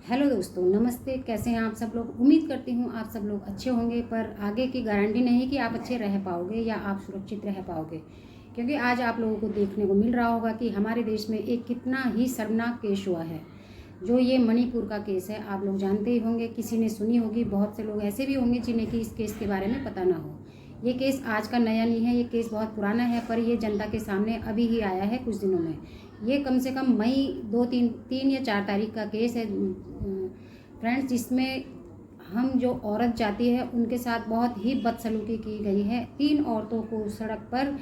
Hello दोस्तों, नमस्ते। कैसे हैं आप सब लोग? उम्मीद करती हूँ आप सब लोग अच्छे होंगे, पर आगे की गारंटी नहीं कि आप अच्छे रह पाओगे या आप सुरक्षित रह पाओगे, क्योंकि आज आप लोगों को देखने को मिल रहा होगा कि हमारे देश में एक कितना ही शर्मनाक केस हुआ है। जो ये मणिपुर का केस है, आप लोग जानते ही होंगे, किसी ने सुनी होगी, बहुत से लोग ऐसे भी होंगे जिन्हें कि इस केस के बारे में पता ना हो। ये केस आज का नया नहीं है, ये केस बहुत पुराना है, पर ये जनता के सामने अभी ही आया है कुछ दिनों में। ये कम से कम मई 3 या 4 तारीख का केस है फ्रेंड्स, जिसमें हम जो औरत जाती है उनके साथ बहुत ही बदसलूकी की गई है। 3 औरतों को सड़क पर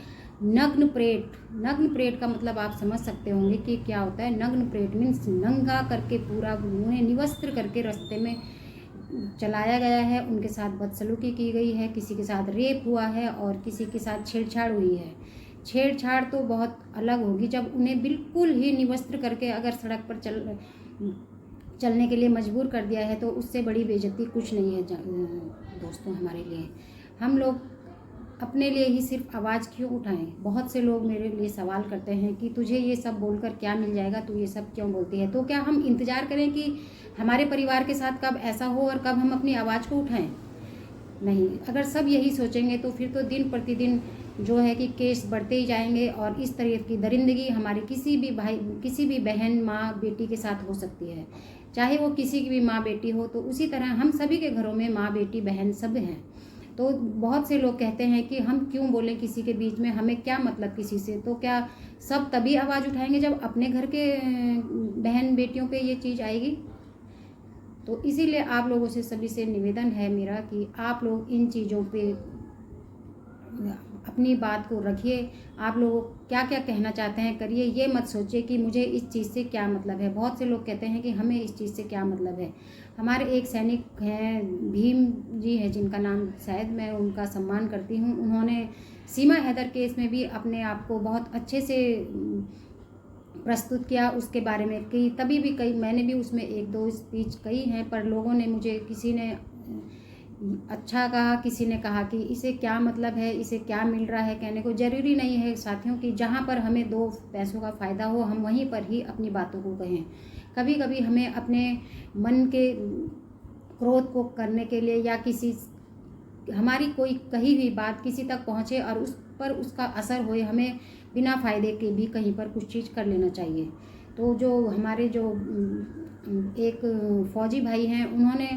नग्न परेड का मतलब आप समझ सकते होंगे कि क्या होता है। नग्न परेड मीन्स नंगा करके, पूरा उन्हें निवस्त्र करके रास्ते में चलाया गया है। उनके साथ बदसलूकी की गई है, किसी के साथ रेप हुआ है और किसी के साथ छेड़छाड़ हुई है। छेड़छाड़ तो बहुत अलग होगी, जब उन्हें बिल्कुल ही निवस्त्र करके अगर सड़क पर चलने के लिए मजबूर कर दिया है, तो उससे बड़ी बेइज्जती कुछ नहीं है दोस्तों हमारे लिए। हम लोग अपने लिए ही सिर्फ आवाज़ क्यों उठाएं? बहुत से लोग मेरे लिए सवाल करते हैं कि तुझे ये सब बोलकर क्या मिल जाएगा, तू ये सब क्यों बोलती है? तो क्या हम इंतज़ार करें कि हमारे परिवार के साथ कब ऐसा हो और कब हम अपनी आवाज़ को उठाएं? नहीं। अगर सब यही सोचेंगे तो फिर तो दिन प्रतिदिन जो है कि केस बढ़ते ही जाएंगे और इस तरह की दरिंदगी हमारे किसी भी भाई, किसी भी बहन, माँ, बेटी के साथ हो सकती है। चाहे वो किसी की भी माँ बेटी हो, तो उसी तरह हम सभी के घरों में माँ बेटी बहन सब हैं। तो बहुत से लोग कहते हैं कि हम क्यों बोलें किसी के बीच में, हमें क्या मतलब किसी से? तो क्या सब तभी आवाज़ उठाएंगे जब अपने घर के बहन बेटियों पे ये चीज़ आएगी? तो इसीलिए आप लोगों से सभी से निवेदन है मेरा कि आप लोग इन चीज़ों पे अपनी बात को रखिए। आप लोग क्या क्या कहना चाहते हैं करिए, ये मत सोचिए कि मुझे इस चीज़ से क्या मतलब है। बहुत से लोग कहते हैं कि हमें इस चीज़ से क्या मतलब है। हमारे एक सैनिक हैं, भीम जी हैं, जिनका नाम शायद, मैं उनका सम्मान करती हूँ। उन्होंने सीमा हैदर केस में भी अपने आप को बहुत अच्छे से प्रस्तुत किया उसके बारे में कि तभी भी कई, मैंने भी उसमें 1-2 स्पीच कही हैं, पर लोगों ने मुझे, किसी ने अच्छा कहा, किसी ने कहा कि इसे क्या मतलब है, इसे क्या मिल रहा है। कहने को ज़रूरी नहीं है साथियों कि जहाँ पर हमें 2 पैसों का फ़ायदा हो, हम वहीं पर ही अपनी बातों को कहें। कभी कभी हमें अपने मन के क्रोध को करने के लिए, या किसी हमारी कोई कही हुई बात किसी तक पहुँचे और उस पर उसका असर होए, हमें बिना फ़ायदे के भी कहीं पर कुछ चीज़ कर लेना चाहिए। तो जो हमारे जो एक फौजी भाई हैं, उन्होंने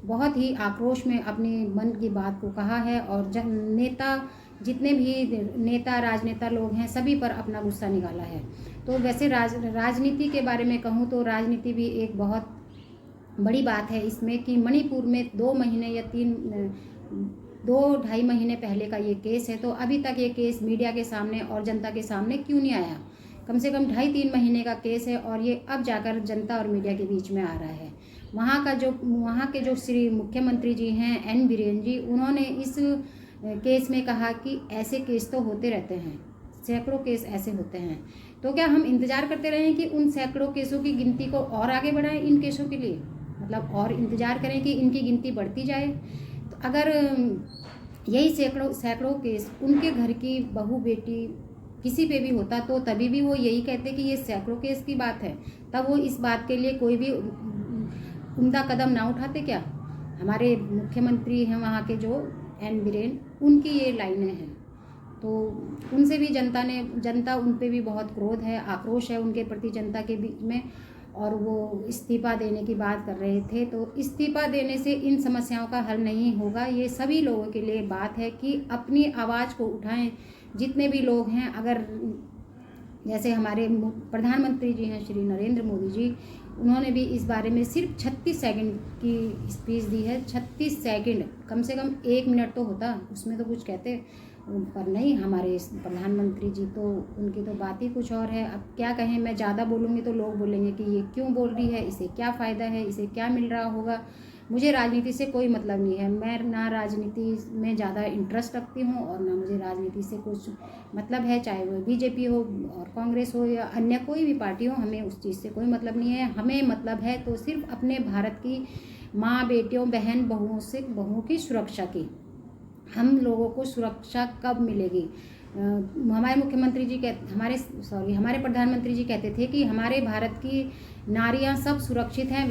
बहुत ही आक्रोश में अपनी मन की बात को कहा है, और नेता, जितने भी नेता राजनेता लोग हैं, सभी पर अपना गुस्सा निकाला है। तो वैसे राजनीति के बारे में कहूँ तो राजनीति भी एक बहुत बड़ी बात है इसमें, कि मणिपुर में 2 महीने या 2-2.5 महीने पहले का ये केस है, तो अभी तक ये केस मीडिया के सामने और जनता के सामने क्यों नहीं आया? कम से कम 2.5-3 महीने का केस है, और ये अब जाकर जनता और मीडिया के बीच में आ रहा है। वहाँ के जो श्री मुख्यमंत्री जी हैं, एन बीरेन जी, उन्होंने इस केस में कहा कि ऐसे केस तो होते रहते हैं, सैकड़ों केस ऐसे होते हैं। तो क्या हम इंतज़ार करते रहें कि उन सैकड़ों केसों की गिनती को और आगे बढ़ाएं इन केसों के लिए? मतलब और इंतज़ार करें कि इनकी गिनती बढ़ती जाए? तो अगर यही सैकड़ों केस उनके घर की बहू बेटी किसी पे भी होता, तो तभी भी वो यही कहते कि ये सैकड़ों केस की बात है, तब वो इस बात के लिए कोई भी उम्दा कदम ना उठाते क्या? हमारे मुख्यमंत्री हैं वहाँ के, जो एन बीरेन, उनकी ये लाइनें हैं। तो उनसे भी जनता उन पे भी बहुत क्रोध है, आक्रोश है उनके प्रति जनता के बीच में, और वो इस्तीफ़ा देने की बात कर रहे थे। तो इस्तीफ़ा देने से इन समस्याओं का हल नहीं होगा। ये सभी लोगों के लिए बात है कि अपनी आवाज़ को उठाएं। जितने भी लोग हैं, अगर जैसे हमारे प्रधानमंत्री जी हैं श्री नरेंद्र मोदी जी, उन्होंने भी इस बारे में सिर्फ 36 सेकंड की स्पीच दी है। 36 सेकंड, कम से कम 1 मिनट तो होता, उसमें तो कुछ कहते, पर नहीं। हमारे प्रधानमंत्री जी तो, उनकी तो बात ही कुछ और है। अब क्या कहें, मैं ज़्यादा बोलूँगी तो लोग बोलेंगे कि ये क्यों बोल रही है, इसे क्या फ़ायदा है, इसे क्या मिल रहा होगा। मुझे राजनीति से कोई मतलब नहीं है, मैं ना राजनीति में ज़्यादा इंटरेस्ट रखती हूँ और ना मुझे राजनीति से कुछ मतलब है, चाहे वो बीजेपी हो और कांग्रेस हो या अन्य कोई भी पार्टी हो, हमें उस चीज़ से कोई मतलब नहीं है। हमें मतलब है तो सिर्फ अपने भारत की माँ बेटियों, बहन बहुओं की सुरक्षा की। हम लोगों को सुरक्षा कब मिलेगी? हमारे मुख्यमंत्री जी हमारे प्रधानमंत्री जी कहते थे कि हमारे भारत की नारियां सब सुरक्षित हैं,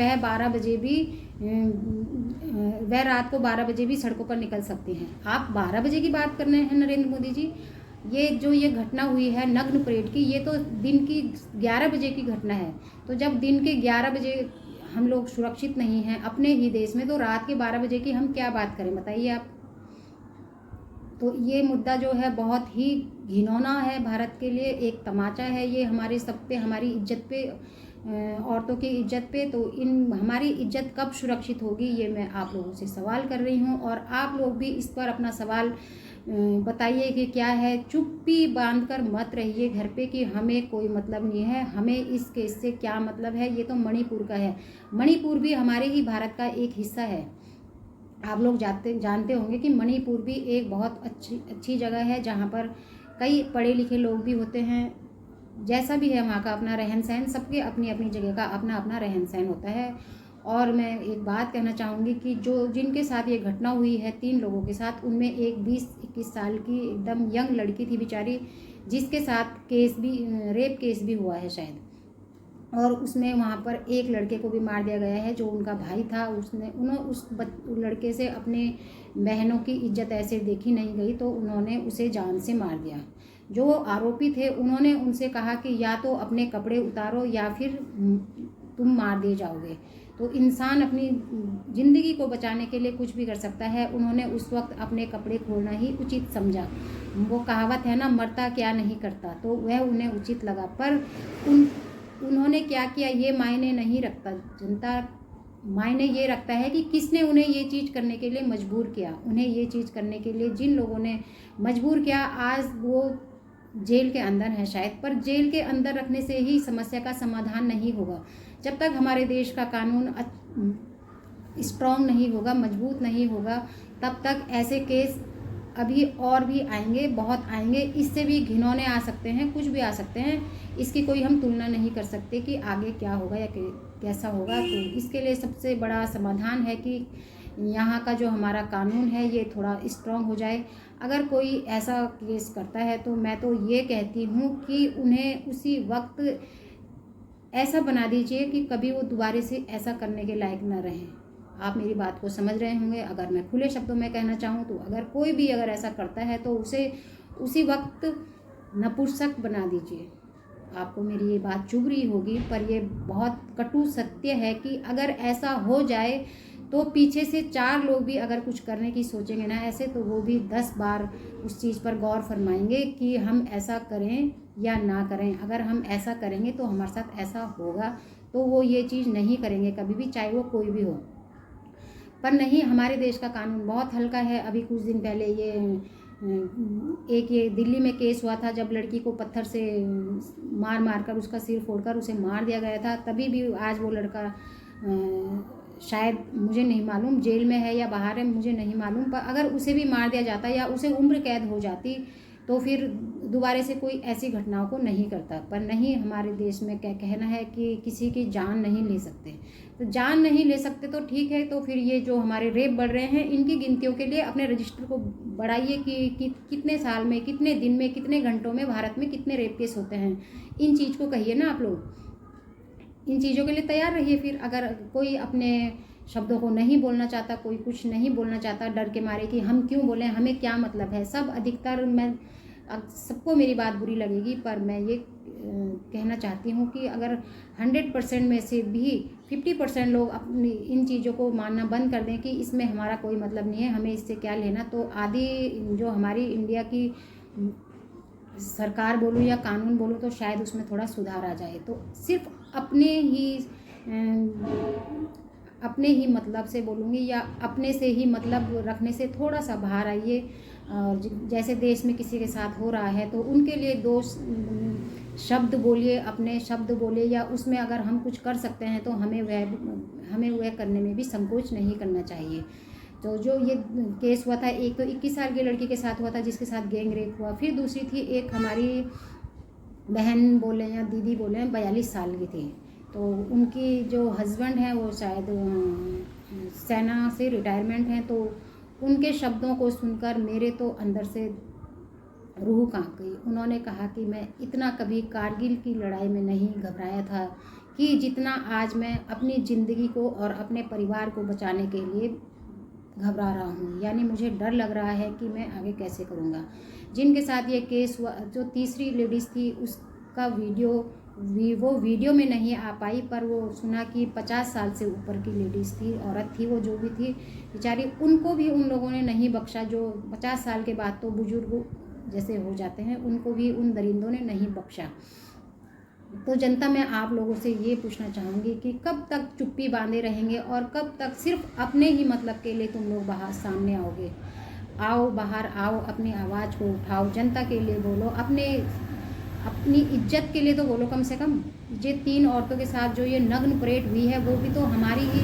वह रात को 12 बजे भी सड़कों पर निकल सकती हैं। आप 12 बजे की बात कर रहे हैं नरेंद्र मोदी जी। ये घटना हुई है नग्न परेड की, ये तो दिन की 11 बजे की घटना है। तो जब दिन के 11 बजे हम लोग सुरक्षित नहीं हैं अपने ही देश में, तो रात के 12 बजे की हम क्या बात करें, बताइए आप। तो ये मुद्दा जो है बहुत ही घिनौना है भारत के लिए, एक तमाचा है ये हमारे सब पे, हमारी इज्जत पे, औरतों की इज्जत पे। तो हमारी इज्जत कब सुरक्षित होगी, ये मैं आप लोगों से सवाल कर रही हूँ। और आप लोग भी इस पर अपना सवाल बताइए कि क्या है। चुप्पी बांध कर मत रहिए घर पे कि हमें कोई मतलब नहीं है, हमें इस केस से क्या मतलब है। ये तो मणिपुर का है, मणिपुर भी हमारे ही भारत का एक हिस्सा है। आप लोग जानते होंगे कि मणिपुर भी एक बहुत अच्छी जगह है जहाँ पर कई पढ़े लिखे लोग भी होते हैं। जैसा भी है वहाँ का अपना रहन सहन, सबके अपनी अपनी जगह का अपना अपना रहन सहन होता है। और मैं एक बात कहना चाहूँगी कि जिनके साथ ये घटना हुई है 3 लोगों के साथ, उनमें एक 20-21 साल की एकदम यंग लड़की थी बेचारी, जिसके साथ रेप केस भी हुआ है शायद। और उसमें वहाँ पर एक लड़के को भी मार दिया गया है जो उनका भाई था। उस लड़के से अपने बहनों की इज्जत ऐसे देखी नहीं गई, तो उन्होंने उसे जान से मार दिया। जो आरोपी थे उन्होंने उनसे कहा कि या तो अपने कपड़े उतारो या फिर तुम मार दिए जाओगे। तो इंसान अपनी ज़िंदगी को बचाने के लिए कुछ भी कर सकता है। उन्होंने उस वक्त अपने कपड़े खोलना ही उचित समझा। वो कहावत है ना, मरता क्या नहीं करता, तो वह उन्हें उचित लगा। पर उन्होंने क्या किया ये मायने नहीं रखता। जनता मायने ये रखता है कि किसने उन्हें ये चीज़ करने के लिए मजबूर किया। उन्हें ये चीज़ करने के लिए जिन लोगों ने मजबूर किया, आज वो जेल के अंदर है शायद। पर जेल के अंदर रखने से ही समस्या का समाधान नहीं होगा। जब तक हमारे देश का कानून स्ट्रॉन्ग नहीं होगा, मजबूत नहीं होगा, तब तक ऐसे केस अभी और भी आएंगे, बहुत आएंगे। इससे भी घिनौने आ सकते हैं, कुछ भी आ सकते हैं। इसकी कोई हम तुलना नहीं कर सकते कि आगे क्या होगा या कैसा होगा। तो इसके लिए सबसे बड़ा समाधान है कि यहाँ का जो हमारा कानून है ये थोड़ा स्ट्रॉन्ग हो जाए। अगर कोई ऐसा केस करता है तो मैं तो ये कहती हूँ कि उन्हें उसी वक्त ऐसा बना दीजिए कि कभी वो दोबारा से ऐसा करने के लायक न रहें। आप मेरी बात को समझ रहे होंगे। अगर मैं खुले शब्दों में कहना चाहूँ तो अगर कोई भी ऐसा करता है तो उसे उसी वक्त नपुंसक बना दीजिए। आपको मेरी ये बात चुभ रही होगी, पर ये बहुत कटु सत्य है कि अगर ऐसा हो जाए तो पीछे से 4 लोग भी अगर कुछ करने की सोचेंगे ना ऐसे, तो वो भी 10 बार उस चीज़ पर गौर फरमाएंगे कि हम ऐसा करें या ना करें। अगर हम ऐसा करेंगे तो हमारे साथ ऐसा होगा, तो वो ये चीज़ नहीं करेंगे कभी भी, चाहे वो कोई भी हो। पर नहीं, हमारे देश का कानून बहुत हल्का है। अभी कुछ दिन पहले ये दिल्ली में केस हुआ था, जब लड़की को पत्थर से मार कर उसका सिर फोड़कर उसे मार दिया गया था। तभी भी आज वो लड़का शायद, मुझे नहीं मालूम जेल में है या बाहर है, मुझे नहीं मालूम। पर अगर उसे भी मार दिया जाता या उसे उम्र कैद हो जाती तो फिर दोबारा से कोई ऐसी घटनाओं को नहीं करता। पर नहीं, हमारे देश में क्या कहना है कि किसी की जान नहीं ले सकते। तो जान नहीं ले सकते तो ठीक है, तो फिर ये जो हमारे रेप बढ़ रहे हैं इनकी गिनतियों के लिए अपने रजिस्टर को बढ़ाइए कि कितने साल में, कितने दिन में, कितने घंटों में भारत में कितने रेप केस होते हैं। इन चीज़ को कहिए ना आप लोग, इन चीज़ों के लिए तैयार रहिए। फिर अगर कोई अपने शब्दों को नहीं बोलना चाहता, कोई कुछ नहीं बोलना चाहता डर के मारे कि हम क्यों बोलें, हमें क्या मतलब है, सब अधिकतर, मैं सबको मेरी बात बुरी लगेगी, पर मैं ये कहना चाहती हूँ कि अगर 100% में से भी 50% लोग अपनी इन चीज़ों को मानना बंद कर दें कि इसमें हमारा कोई मतलब नहीं है, हमें इससे क्या लेना, तो आदि जो हमारी इंडिया की सरकार बोलूँ या कानून बोलूँ तो शायद उसमें थोड़ा सुधार आ जाए। तो सिर्फ अपने ही मतलब से बोलूँगी, या अपने से ही मतलब रखने से थोड़ा सा बाहर आइए। और जैसे देश में किसी के साथ हो रहा है तो उनके लिए 2 शब्द बोलिए, अपने शब्द बोलिए, या उसमें अगर हम कुछ कर सकते हैं तो हमें वह करने में भी संकोच नहीं करना चाहिए। तो जो ये केस हुआ था, एक तो 21 साल की लड़की के साथ हुआ था जिसके साथ गैंग रेप हुआ, फिर दूसरी थी एक हमारी बहन बोले या दीदी बोले 42 साल की थी। तो उनकी जो हस्बैंड हैं वो शायद सेना से रिटायरमेंट हैं। तो उनके शब्दों को सुनकर मेरे तो अंदर से रूह कांप गई। उन्होंने कहा कि मैं इतना कभी कारगिल की लड़ाई में नहीं घबराया था कि जितना आज मैं अपनी ज़िंदगी को और अपने परिवार को बचाने के लिए घबरा रहा हूँ। यानी मुझे डर लग रहा है कि मैं आगे कैसे करूँगा। जिनके साथ ये केस हुआ, जो तीसरी लेडीज़ थी, उसका वो वीडियो में नहीं आ पाई, पर वो सुना कि 50 साल से ऊपर की लेडीज़ थी, औरत थी वो, जो भी थी बेचारी, उनको भी उन लोगों ने नहीं बख्शा। जो 50 साल के बाद तो बुजुर्ग जैसे हो जाते हैं, उनको भी उन दरिंदों ने नहीं बख्शा। तो जनता, मैं आप लोगों से ये पूछना चाहूँगी कि कब तक चुप्पी बांधे रहेंगे और कब तक सिर्फ अपने ही मतलब के लिए तुम लोग बाहर सामने आओगे। आओ, बाहर आओ, अपनी आवाज़ को उठाओ, जनता के लिए बोलो, अपनी इज्जत के लिए तो बोलो कम से कम। ये 3 औरतों के साथ जो ये नग्न परेड हुई है, वो भी तो हमारी ही,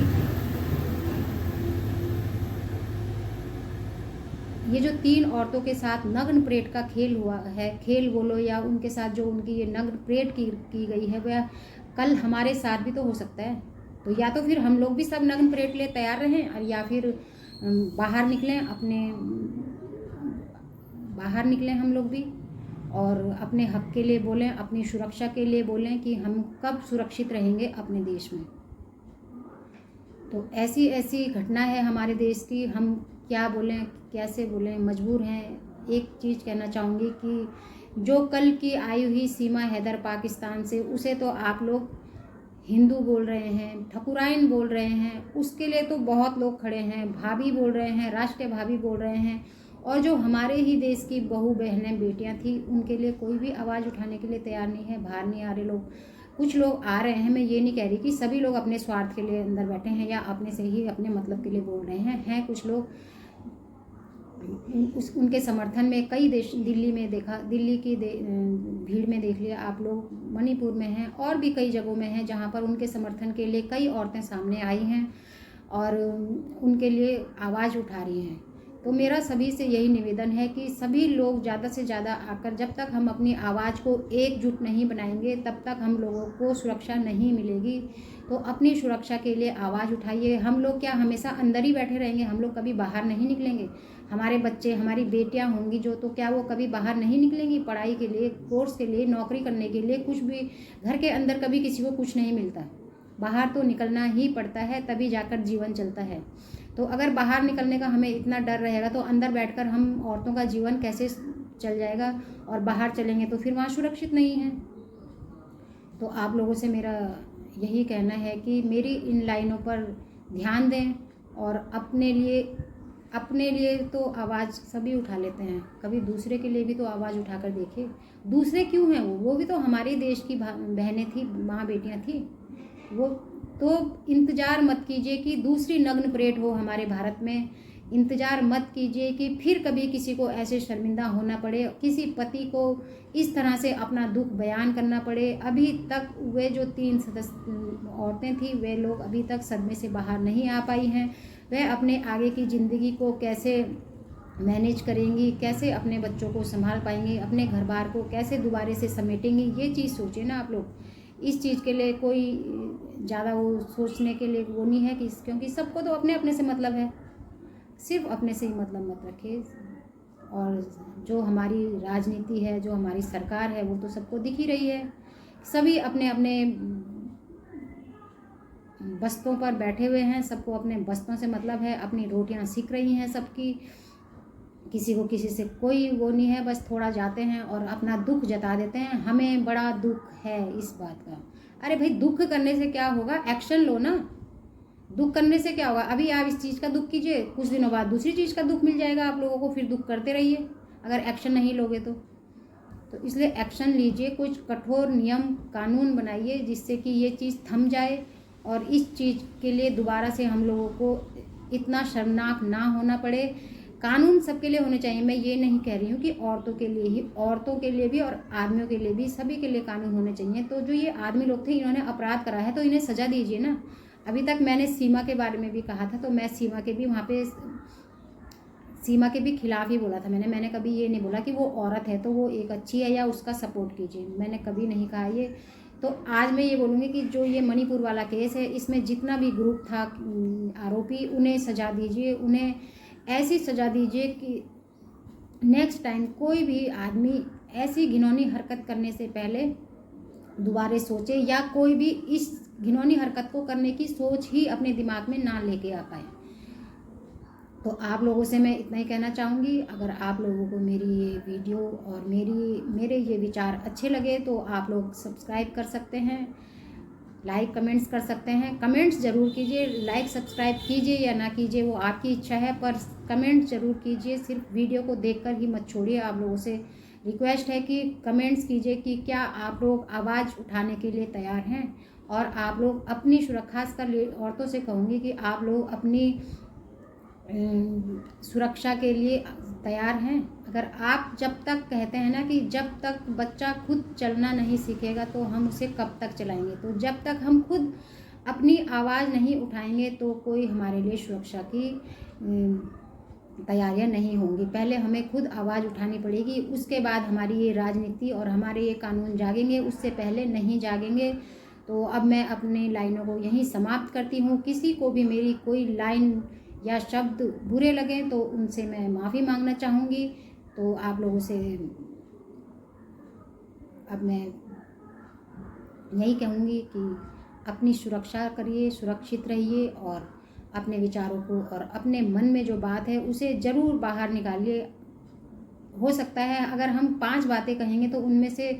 ये जो 3 औरतों के साथ नग्न परेड का खेल हुआ है, खेल बोलो या उनके साथ जो उनकी ये नग्न परेड की गई है, वह कल हमारे साथ भी तो हो सकता है। तो या तो फिर हम लोग भी सब नग्न परेड के लिए तैयार रहें, और या फिर बाहर निकलें, बाहर निकलें हम लोग भी, और अपने हक के लिए बोलें, अपनी सुरक्षा के लिए बोलें कि हम कब सुरक्षित रहेंगे अपने देश में। तो ऐसी ऐसी घटना है हमारे देश की, हम क्या बोलें, कैसे बोलें, मजबूर हैं। एक चीज़ कहना चाहूँगी कि जो कल की आई हुई सीमा हैदर पाकिस्तान से, उसे तो आप लोग हिंदू बोल रहे हैं, ठकुराइन बोल रहे हैं, उसके लिए तो बहुत लोग खड़े हैं, भाभी बोल रहे हैं, राष्ट्रीय भाभी बोल रहे हैं। और जो हमारे ही देश की बहू बहनें बेटियां थी, उनके लिए कोई भी आवाज़ उठाने के लिए तैयार नहीं है। बाहर नहीं आ रहे लोग, कुछ लोग आ रहे हैं। मैं ये नहीं कह रही कि सभी लोग अपने स्वार्थ के लिए अंदर बैठे हैं या अपने से ही अपने मतलब के लिए बोल रहे हैं कुछ लोग उनके समर्थन में। कई देश, दिल्ली में देखा, दिल्ली की भीड़ में देख लिया आप लोग, मणिपुर में हैं और भी कई जगहों में हैं जहाँ पर उनके समर्थन के लिए कई औरतें सामने आई हैं और उनके लिए आवाज़ उठा रही हैं। तो मेरा सभी से यही निवेदन है कि सभी लोग ज़्यादा से ज़्यादा आकर, जब तक हम अपनी आवाज़ को एकजुट नहीं बनाएंगे, तब तक हम लोगों को सुरक्षा नहीं मिलेगी। तो अपनी सुरक्षा के लिए आवाज़ उठाइए। हम लोग क्या हमेशा अंदर ही बैठे रहेंगे? हम लोग कभी बाहर नहीं निकलेंगे? हमारे बच्चे, हमारी बेटियां होंगी जो, तो क्या वो कभी बाहर नहीं निकलेंगी पढ़ाई के लिए, कोर्स के लिए, नौकरी करने के लिए? कुछ भी, घर के अंदर कभी किसी को कुछ नहीं मिलता, बाहर तो निकलना ही पड़ता है, तभी जाकर जीवन चलता है। तो अगर बाहर निकलने का हमें इतना डर रहेगा, तो अंदर बैठकर हम औरतों का जीवन कैसे चल जाएगा? और बाहर चलेंगे तो फिर वहाँ सुरक्षित नहीं है। तो आप लोगों से मेरा यही कहना है कि मेरी इन लाइनों पर ध्यान दें और अपने लिए तो आवाज़ सभी उठा लेते हैं, कभी दूसरे के लिए भी तो आवाज़ उठाकर देखिए। दूसरे क्यों हैं? वो भी तो हमारे देश की बहनें थी, माँ बेटियाँ थी। वो तो इंतज़ार मत कीजिए कि दूसरी नग्न परेड हो हमारे भारत में। इंतज़ार मत कीजिए कि फिर कभी किसी को ऐसे शर्मिंदा होना पड़े, किसी पति को इस तरह से अपना दुख बयान करना पड़े। अभी तक वे जो 3 औरतें थी, वे लोग अभी तक सदमे से बाहर नहीं आ पाई हैं। वह अपने आगे की ज़िंदगी को कैसे मैनेज करेंगी, कैसे अपने बच्चों को संभाल पाएंगी, अपने घर बार को कैसे दोबारे से समेटेंगी, ये चीज़ सोचें ना आप लोग। इस चीज़ के लिए कोई ज़्यादा वो सोचने के लिए वो नहीं है कि, क्योंकि सबको तो अपने अपने से मतलब है। सिर्फ अपने से ही मतलब मत रखिए। और जो हमारी राजनीति है, जो हमारी सरकार है, वो तो सबको दिख ही रही है। सभी अपने अपने बस्तों पर बैठे हुए हैं, सबको अपने बस्तों से मतलब है, अपनी रोटियां सिक रही हैं सबकी, किसी को किसी से कोई वो नहीं है। बस थोड़ा जाते हैं और अपना दुख जता देते हैं, हमें बड़ा दुख है इस बात का। अरे भाई, दुख करने से क्या होगा? एक्शन लो ना। दुख करने से क्या होगा? अभी आप इस चीज़ का दुख कीजिए, कुछ दिनों बाद दूसरी चीज़ का दुख मिल जाएगा आप लोगों को, फिर दुख करते रहिए अगर एक्शन नहीं लोगे तो इसलिए एक्शन लीजिए, कुछ कठोर नियम कानून बनाइए जिससे कि ये चीज़ थम जाए और इस चीज़ के लिए दोबारा से हम लोगों को इतना शर्मनाक ना होना पड़े। कानून सबके लिए होने चाहिए। मैं ये नहीं कह रही हूँ कि औरतों के लिए ही, औरतों के लिए भी और आदमियों के लिए भी, सभी के लिए कानून होने चाहिए। तो जो ये आदमी लोग थे, इन्होंने अपराध करा है तो इन्हें सज़ा दीजिए ना। अभी तक मैंने सीमा के बारे में भी कहा था, तो मैं सीमा के भी वहाँ पे सीमा के भी खिलाफ ही बोला था। मैंने कभी ये नहीं बोला कि वो औरत है तो वो एक अच्छी है या उसका सपोर्ट कीजिए, मैंने कभी नहीं कहा ये। तो आज मैं ये बोलूँगी कि जो ये मणिपुर वाला केस है, इसमें जितना भी ग्रुप था आरोपी, उन्हें सज़ा दीजिए, उन्हें ऐसी सज़ा दीजिए कि नेक्स्ट टाइम कोई भी आदमी ऐसी घिनौनी हरकत करने से पहले दोबारा सोचे, या कोई भी इस घिनौनी हरकत को करने की सोच ही अपने दिमाग में ना लेके आ पाए। तो आप लोगों से मैं इतना ही कहना चाहूँगी, अगर आप लोगों को मेरी ये वीडियो और मेरे ये विचार अच्छे लगे तो आप लोग सब्सक्राइब कर सकते हैं, लाइक कमेंट्स कर सकते हैं। कमेंट्स ज़रूर कीजिए, लाइक सब्सक्राइब कीजिए या ना कीजिए वो आपकी इच्छा है, पर कमेंट्स ज़रूर कीजिए। सिर्फ वीडियो को देखकर ही मत छोड़िए। आप लोगों से रिक्वेस्ट है कि कमेंट्स कीजिए कि क्या आप लोग आवाज़ उठाने के लिए तैयार हैं, और आप लोग अपनी सुरक्षा, खासकर औरतों से कहूँगी कि आप लोग अपनी सुरक्षा के लिए तैयार हैं। अगर आप जब तक कहते हैं ना कि जब तक बच्चा खुद चलना नहीं सीखेगा तो हम उसे कब तक चलाएंगे, तो जब तक हम खुद अपनी आवाज़ नहीं उठाएंगे तो कोई हमारे लिए सुरक्षा की तैयारियां नहीं होंगी। पहले हमें खुद आवाज़ उठानी पड़ेगी, उसके बाद हमारी ये राजनीति और हमारे ये कानून जागेंगे, उससे पहले नहीं जागेंगे। तो अब मैं अपनी लाइनों को यहीं समाप्त करती हूँ। किसी को भी मेरी कोई लाइन या शब्द बुरे लगे तो उनसे मैं माफ़ी मांगना चाहूँगी। तो आप लोगों से अब मैं यही कहूँगी कि अपनी सुरक्षा करिए, सुरक्षित रहिए, और अपने विचारों को और अपने मन में जो बात है उसे ज़रूर बाहर निकालिए। हो सकता है अगर हम 5 बातें कहेंगे तो उनमें से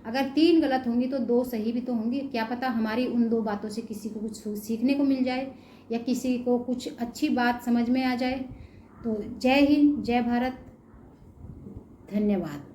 अगर 3 गलत होंगी तो 2 सही भी तो होंगी। क्या पता हमारी उन 2 बातों से किसी को कुछ सीखने को मिल जाए या किसी को कुछ अच्छी बात समझ में आ जाए। तो जय हिंद, जय भारत, धन्यवाद।